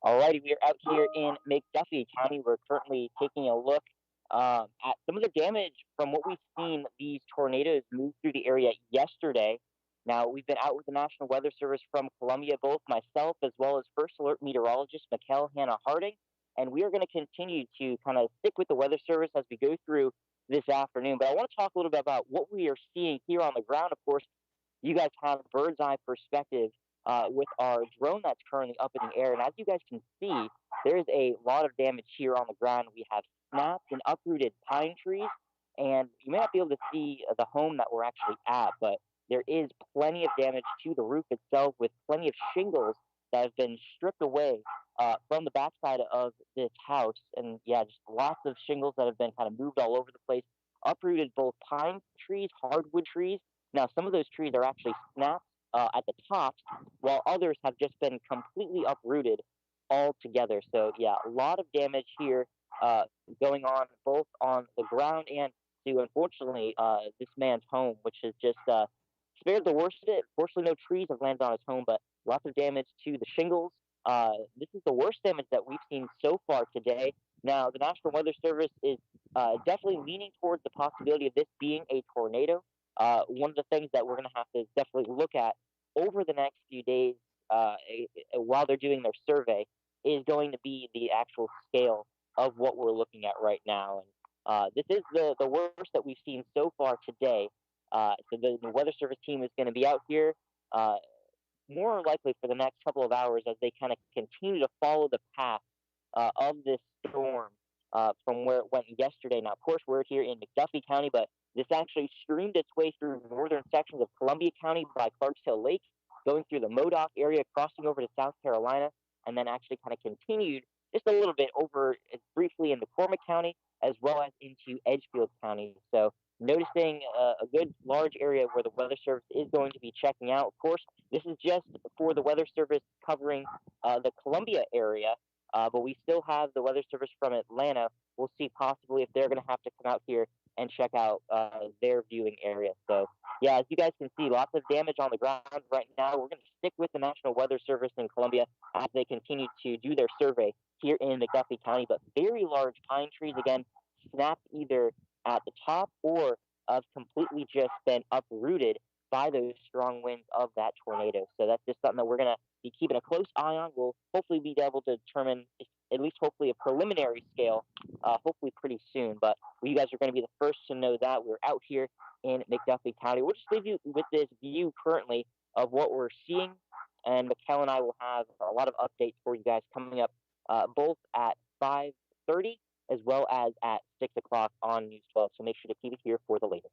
Alrighty, we are out here in McDuffie County. We're currently taking a look at some of the damage from what we've seen these tornadoes move through the area yesterday. Now, we've been out with the National Weather Service from Columbia, both myself as well as First Alert meteorologist Mikel Hannah-Harding, and we are going to continue to kind of stick with the Weather Service as we go through this afternoon. But I want to talk a little bit about what we are seeing here on the ground. Of course, you guys have a bird's eye perspective with our drone that's currently up in the air. And as you guys can see, there's a lot of damage here on the ground. We have snapped and uprooted pine trees, and you may not be able to see the home that we're actually at, but there is plenty of damage to the roof itself with plenty of shingles that have been stripped away from the backside of this house. And yeah, just lots of shingles that have been kind of moved all over the place, uprooted both pine trees, hardwood trees. Now, some of those trees are actually snapped at the tops, while others have just been completely uprooted altogether. So, yeah, a lot of damage here going on both on the ground and to, unfortunately, this man's home, which has just spared the worst of it. Fortunately, no trees have landed on his home, but lots of damage to the shingles. This is the worst damage that we've seen so far today. Now, the National Weather Service is definitely leaning towards the possibility of this being a tornado. One of the things that we're going to have to definitely look at over the next few days while they're doing their survey is going to be the actual scale of what we're looking at right now. And this is the worst that we've seen so far today. So the Weather Service team is going to be out here uh, more likely for the next couple of hours as they kind of continue to follow the path of this storm from where it went yesterday. Now, of course, we're here in McDuffie County, but this actually streamed its way through northern sections of Columbia County by Clarks Hill Lake, going through the Modoc area, crossing over to South Carolina, and then actually kind of continued just a little bit over briefly in McCormick County as well as into Edgefield County. So noticing a good large area where the Weather Service is going to be checking out. Of course, this is just for the Weather Service covering the Columbia area, but we still have the Weather Service from Atlanta. We'll see possibly if they're going to have to come out here and check out their viewing area. So, yeah, as you guys can see, lots of damage on the ground right now. We're going to stick with the National Weather Service in Columbia as they continue to do their survey here in McDuffie County. But very large pine trees, again, snapped either at the top or have completely just been uprooted by those strong winds of that tornado. So that's just something that we're going to be keeping a close eye on. We'll hopefully be able to determine at least hopefully a preliminary scale, hopefully pretty soon. But you guys are going to be the first to know that. We're out here in McDuffie County. We'll just leave you with this view currently of what we're seeing. And Mikel and I will have a lot of updates for you guys coming up both at 5:30 as well as at 6 o'clock on News 12. So make sure to keep it here for the latest.